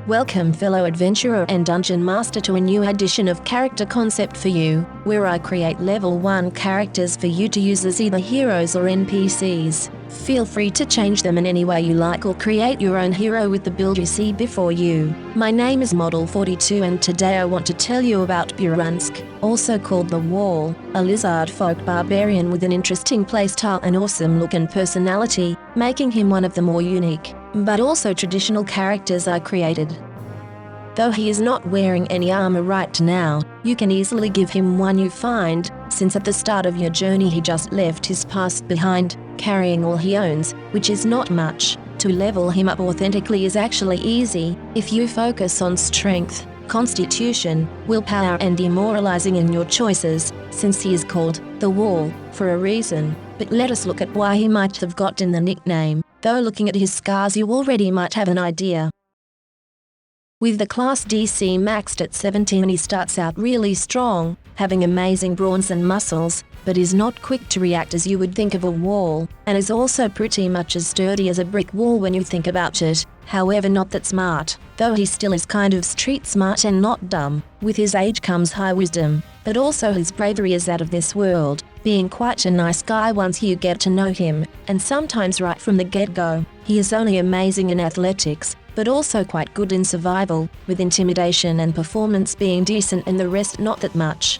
Welcome fellow adventurer and dungeon master to a new edition of Character Concept for You, where I create level 1 characters for you to use as either heroes or NPCs. Feel free to change them in any way you like or create your own hero with the build you see before you. My name is Model42 and today I want to tell you about Burunsk, also called the Wall, a Lizardfolk barbarian with an interesting playstyle and awesome look and personality, making him one of the more unique, but also traditional characters I created. Though he is not wearing any armor right now, you can easily give him one you find, since at the start of your journey he just left his past behind, carrying all he owns, which is not much. To level him up authentically is actually easy, if you focus on strength, constitution, willpower and demoralizing in your choices, since he is called the Wall for a reason. But let us look at why he might have gotten the nickname, though looking at his scars you already might have an idea. With the class DC maxed at 17 he starts out really strong, having amazing brawns and muscles, but is not quick to react as you would think of a wall, and is also pretty much as sturdy as a brick wall when you think about it, however not that smart, though he still is kind of street smart and not dumb. With his age comes high wisdom, but also his bravery is out of this world, being quite a nice guy once you get to know him, and sometimes right from the get-go. He is only amazing in athletics, but also quite good in survival, with intimidation and performance being decent and the rest not that much.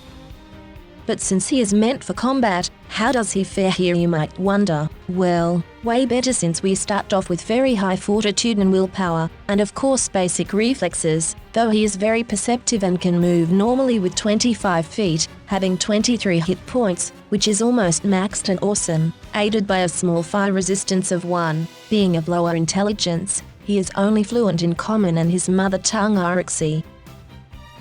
But since he is meant for combat, how does he fare here you might wonder? Well, way better since we start off with very high fortitude and willpower, and of course basic reflexes, though he is very perceptive and can move normally with 25 feet, having 23 hit points, which is almost maxed and awesome, aided by a small fire resistance of 1, being of lower intelligence. He is only fluent in Common and his mother tongue Uruksi.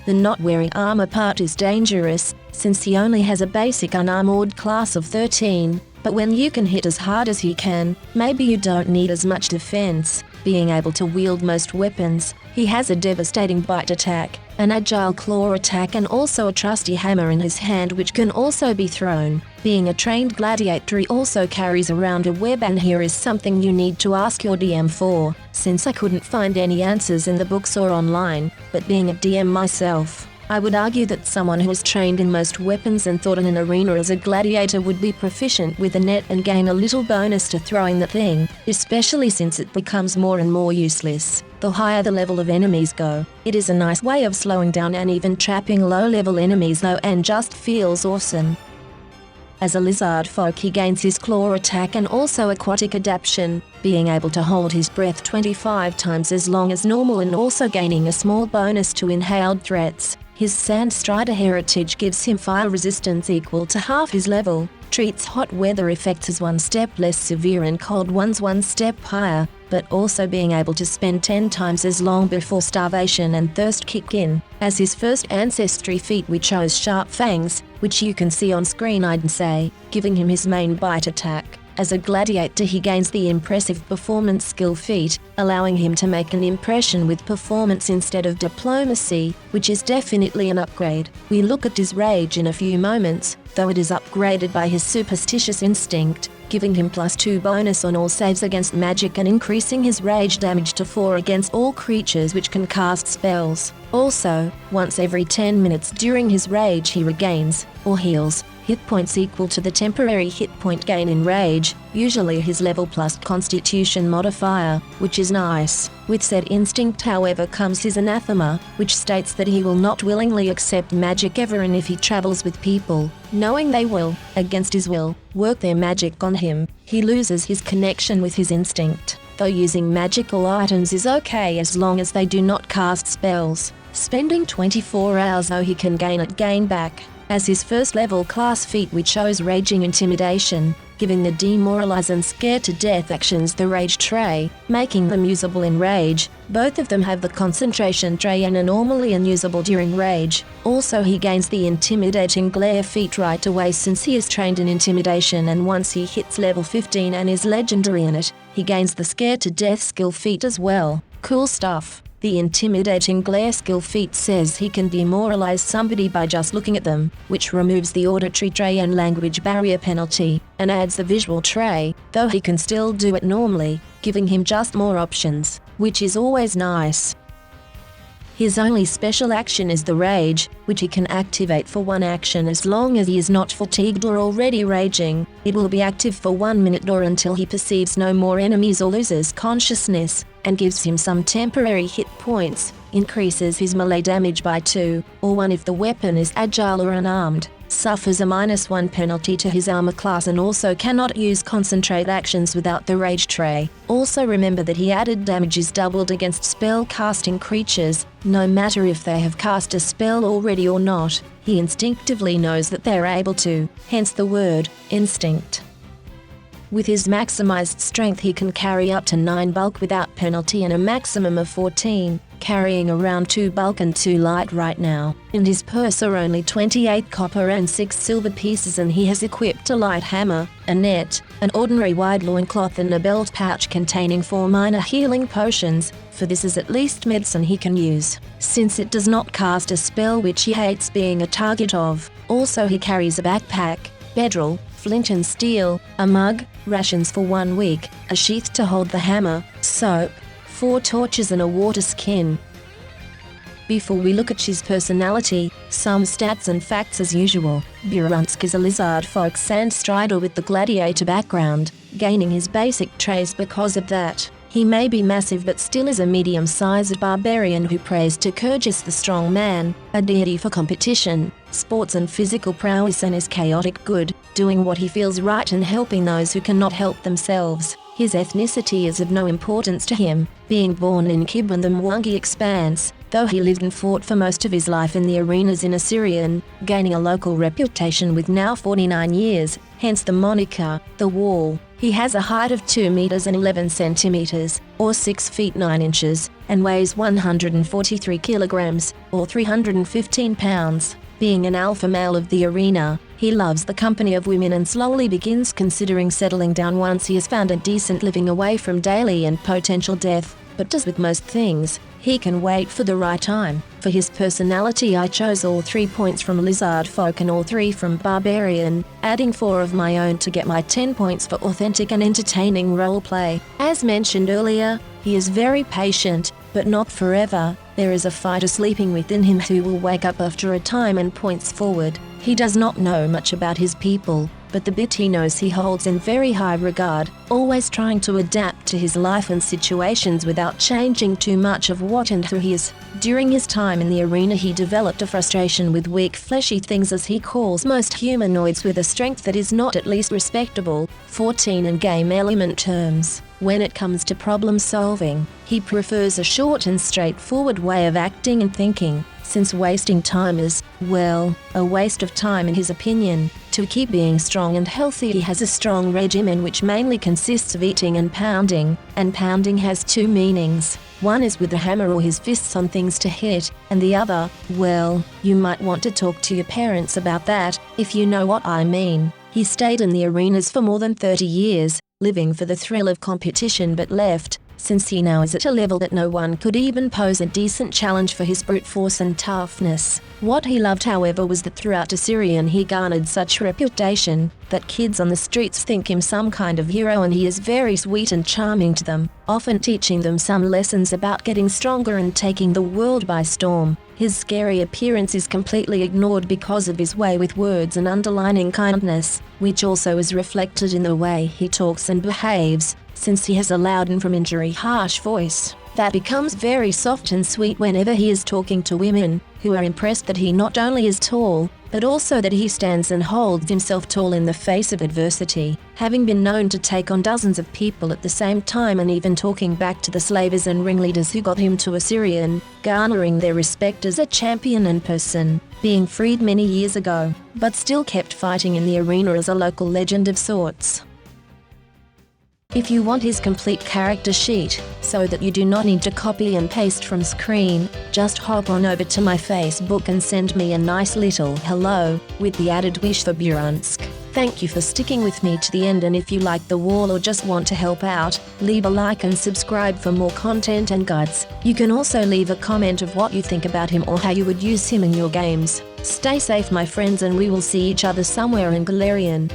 The not wearing armor part is dangerous, since he only has a basic unarmored class of 13, but when you can hit as hard as he can, maybe you don't need as much defense. Being able to wield most weapons, he has a devastating bite attack, an agile claw attack and also a trusty hammer in his hand which can also be thrown. Being a trained gladiator he also carries around a web, and here is something you need to ask your DM for, since I couldn't find any answers in the books or online, but being a DM myself, I would argue that someone who is trained in most weapons and thought in an arena as a gladiator would be proficient with a net and gain a little bonus to throwing the thing, especially since it becomes more and more useless the higher the level of enemies go. It is a nice way of slowing down and even trapping low-level enemies low and just feels awesome. As a Lizardfolk he gains his claw attack and also aquatic adaptation, being able to hold his breath 25 times as long as normal and also gaining a small bonus to inhaled threats. His Sand Strider heritage gives him fire resistance equal to half his level, treats hot weather effects as 1 step less severe and cold ones 1 step higher, but also being able to spend 10 times as long before starvation and thirst kick in. As his first ancestry feat we chose Sharp Fangs, which you can see on screen I'd say, giving him his main bite attack. As a gladiator he gains the impressive performance skill feat, allowing him to make an impression with performance instead of diplomacy, which is definitely an upgrade. We look at his rage in a few moments, though it is upgraded by his superstitious instinct, giving him +2 bonus on all saves against magic and increasing his rage damage to 4 against all creatures which can cast spells. Also, once every 10 minutes during his rage he regains, or heals, hit points equal to the temporary hit point gain in rage, usually his level plus constitution modifier, which is nice. With said instinct however comes his anathema, which states that he will not willingly accept magic ever, and if he travels with people, knowing they will, against his will, work their magic on him, he loses his connection with his instinct. Though using magical items is okay as long as they do not cast spells. Spending 24 hours though he can gain back. As his first level class feat we chose Raging Intimidation, giving the demoralize and scare to death actions the rage tray, making them usable in rage. Both of them have the concentration tray and are normally unusable during rage. Also he gains the intimidating glare feat right away since he is trained in intimidation, and once he hits level 15 and is legendary in it, he gains the scare to death skill feat as well. Cool stuff. The intimidating glare skill feat says he can demoralize somebody by just looking at them, which removes the auditory tray and language barrier penalty, and adds the visual tray, though he can still do it normally, giving him just more options, which is always nice. His only special action is the Rage, which he can activate for one action as long as he is not fatigued or already raging. It will be active for 1 minute or until he perceives no more enemies or loses consciousness, and gives him some temporary hit points, increases his melee damage by 2, or 1 if the weapon is agile or unarmed, suffers a -1 penalty to his armor class, and also cannot use concentrate actions without the Rage tray. Also remember that he added damage is doubled against spell casting creatures, no matter if they have cast a spell already or not. He instinctively knows that they are able to, hence the word, instinct. With his maximized strength he can carry up to 9 bulk without penalty and a maximum of 14, carrying around 2 bulk and 2 light right now. In his purse are only 28 copper and 6 silver pieces, and he has equipped a light hammer, a net, an ordinary wide loincloth and a belt pouch containing 4 minor healing potions, for this is at least medicine he can use, since it does not cast a spell which he hates being a target of. Also he carries a backpack, bedroll, flint and steel, a mug, rations for 1 week, a sheath to hold the hammer, soap, 4 torches and a water skin. Before we look at his personality, some stats and facts as usual. Burunsk is a Lizardfolk sandstrider with the gladiator background, gaining his basic traits because of that. He may be massive but still is a medium-sized barbarian who prays to Kyrgyz the strong man, a deity for competition, sports and physical prowess, and is chaotic good, doing what he feels right and helping those who cannot help themselves. His ethnicity is of no importance to him, being born in Kibun the Mwangi Expanse, though he lived and fought for most of his life in the arenas in Assyrian, gaining a local reputation with now 49 years, hence the moniker, the Wall. He has a height of 2 meters and 11 centimeters, or 6 feet 9 inches, and weighs 143 kilograms, or 315 pounds. Being an alpha male of the arena, he loves the company of women and slowly begins considering settling down once he has found a decent living away from daily and potential death. But as with most things, he can wait for the right time. For his personality I chose all 3 points from Lizardfolk and all 3 from Babarian, adding 4 of my own to get my 10 points for authentic and entertaining roleplay. As mentioned earlier, he is very patient, but not forever. There is a fighter sleeping within him who will wake up after a time and points forward. He does not know much about his people, but the bit he knows he holds in very high regard, always trying to adapt to his life and situations without changing too much of what and who he is. During his time in the arena he developed a frustration with weak fleshy things, as he calls most humanoids, with a strength that is not at least respectable. 14 in game element terms. When it comes to problem solving, he prefers a short and straightforward way of acting and thinking, since wasting time is, well, a waste of time in his opinion. To keep being strong and healthy he has a strong regimen which mainly consists of eating and pounding has 2 meanings. One is with a hammer or his fists on things to hit, and the other, well, you might want to talk to your parents about that, if you know what I mean. He stayed in the arenas for more than 30 years, living for the thrill of competition, but left, since he now is at a level that no one could even pose a decent challenge for his brute force and toughness. What he loved, however, was that throughout Assyrian he garnered such reputation that kids on the streets think him some kind of hero, and he is very sweet and charming to them, often teaching them some lessons about getting stronger and taking the world by storm. His scary appearance is completely ignored because of his way with words and underlining kindness, which also is reflected in the way he talks and behaves, since he has a loud and from injury harsh voice that becomes very soft and sweet whenever he is talking to women, who are impressed that he not only is tall, but also that he stands and holds himself tall in the face of adversity, having been known to take on dozens of people at the same time, and even talking back to the slavers and ringleaders who got him to Assyrian, garnering their respect as a champion and person, being freed many years ago, but still kept fighting in the arena as a local legend of sorts. If you want his complete character sheet, so that you do not need to copy and paste from screen, just hop on over to my Facebook and send me a nice little hello, with the added wish for Burunsk. Thank you for sticking with me to the end, and if you like the wall or just want to help out, leave a like and subscribe for more content and guides. You can also leave a comment of what you think about him or how you would use him in your games. Stay safe my friends, and we will see each other somewhere in Galarian.